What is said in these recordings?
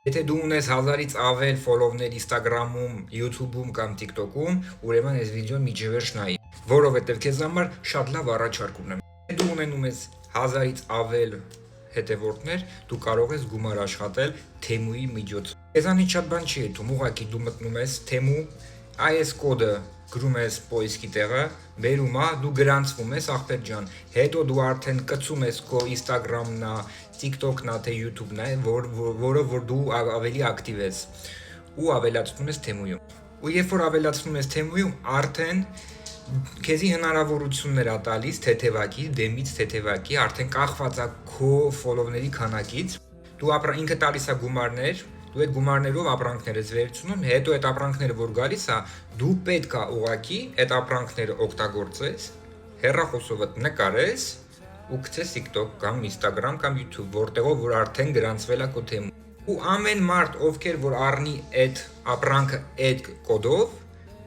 Եթե դու ունես 1000-ից ավել ֆոլովներ Instagram-ում, YouTube-ում կամ TikTok-ում, ուրեմն այս վիդեոն միջևերջ նայի, որովհետև քեզ համար շատ լավ առաջարկ ունեմ։ Եթե դու ունենում ես 1000-ից ավել հետևորդներ, դու կարող ես գումար աշխատել Temu-ի միջոցով։ Քեզանից շատ բան չի հետում, ուղղակի դու մտնում ես Temu, այս կոդը գրում ես պոիսկի տեղը, բերում ա, դու գրանցվում ես ախպեր ջան, հետո դու արդեն կցում ես քո Instagram-ն ա, TikTok-ն ա, թե YouTube-ն ա, որը որ դու ավելի ակտիվ ես ու ավելացնում ես Temu-ում։ Ու երբ որ ավելացնում ես Temu-ում, արդեն քեզի հնարավորություններ ա տալիս թեթևակի, դեմից թեթևակի, արդեն կախված ա քո ֆոլովների քանակից, դու ինքը տալիս ա գումարներ, դու այդ գումարներով ապրանքներ ես վերցնում, հետո այդ ապրանքները որ գալիս ա, դու պետք ա ուղղակի այդ ապրանքները օգտագործես, հեռախոսովդ նկարես ու գցես TikTok կամ Instagram կամ YouTube, որտեղով որ արդեն գրանցվել ա քո Temu։ Ու ամեն մարդ, ովքեր որ առնի այդ ապրանքը այդ կոդով,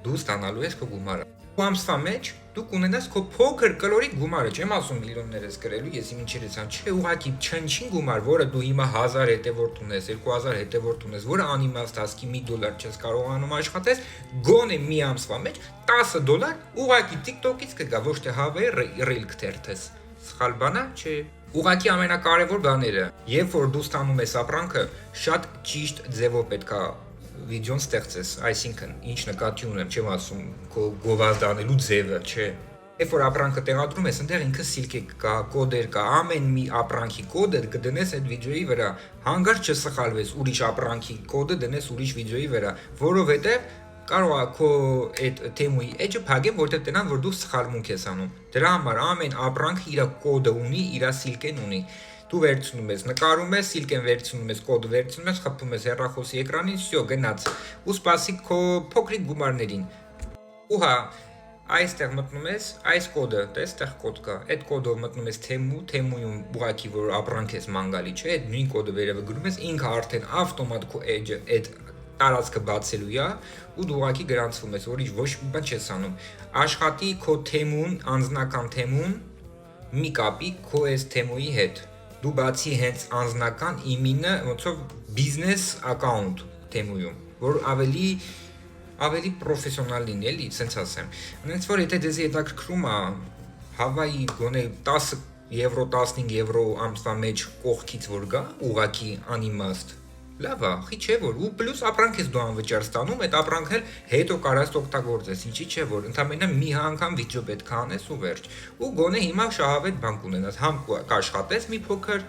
դու ստանալու ես քո գումարը։ Ու ամսվա մեջ դու կունենաս քո փոքր կլորիկ գումարը, չեմ ասում միլիոններ ես գրելու, ես ինչեր ես ան, չէ, ուղղակի չնչին գումար, որը դու հիմա 1000 հետևորդ ունես, 2000 հետևորդ ունես, որը անիմաստ հասկի $1 չես կարողանում աշխատես, գոնե մի ամսվա մեջ $10 ուղղակի TikTok-ից կգա, ոչ թե հավե reel կթերթես։ Սխալ բան ա, չէ։ Ուղղակի ամենակարևոր բաները, երբ որ դու ստանում ես ապրանքը, շատ ճիշտ ձևով պետքա վիդեոն ստեղծես, այսինքն ինչ նկատի ունեմ, չեմ ասում քո գովազդանելու ձևը, չէ։ Երբ որ ապրանքը տեղադրում ես, այնտեղ ինքը սիլկե կա, կոդեր կա, ամեն մի ապրանքի կոդը կդնես այդ վիդեոյի վրա, հանգարց չսխալվես, ուրիշ ապրանքի կոդը դնես ուրիշ վիդեոյի վրա, որովհետև կարող ա քո այդ Temu-ի էջը փակեն, որտեղ տնան, որ դու սխալմունք ես անում։ Դրա համար ամեն ապրանքը իր կոդը ունի, իր սիլկեն ունի։ Դու վերցնում ես, նկարում ես, սիլկեն վերցնում ես, կոդը վերցնում ես, խփում ես հեռախոսի էկրանին, всё, գնաց։ Ու սպասի քո փոքրիկ գումարներին։ Ու հա, այստեղ մտնում ես, այս կոդը, տես, տեղ կոդ կա։ Այդ կոդով մտնում ես Temu-ում ուղղակի որ ապրանք ես մանգալի, չէ՞, այդ նույն կոդը վերևը գրում ես, ինքը արդեն ավտոմատ քո էջը այդ տարածքը բացելու է ու դու ուղղակի գրանցվում ես, որ ոչ մի բան չես անում։ Աշխատի քո Temu-ն, անձնական Temu-ն մի կապի քո այս Temu-ի հետ։ Դու բացի հենց անձնական իմինը ոնցով բիզնես account Temu-ում, որ ավելի պրոֆեսիոնալ լինի, էլի, սենց ասեմ։ Այնց որ եթե դեզի հետաքրքրում ա հավայի գոնե 10 եվրո, 15 եվրո ամսվա մեջ կողքից որ գա, ուղակի անիմաստ, լավ ա, խի չէ որ, ու պլյուս ապրանք ես դու անվճար ստանում, այդ ապրանքն էլ հետո կարաս օգտագործես, ինչի չէ որ, ընդամենը մի անգամ վիդեո պետք է անես ու վերջ։ Ու գոնե հիմա շահավետ բան կունենաս, համ կաշխատես մի փոքր,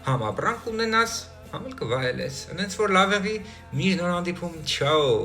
համ ապրանք կունենաս, համ էլ կվայելես։ Այնց որ լավ եղի, մի նոր հանդիպում, չաո։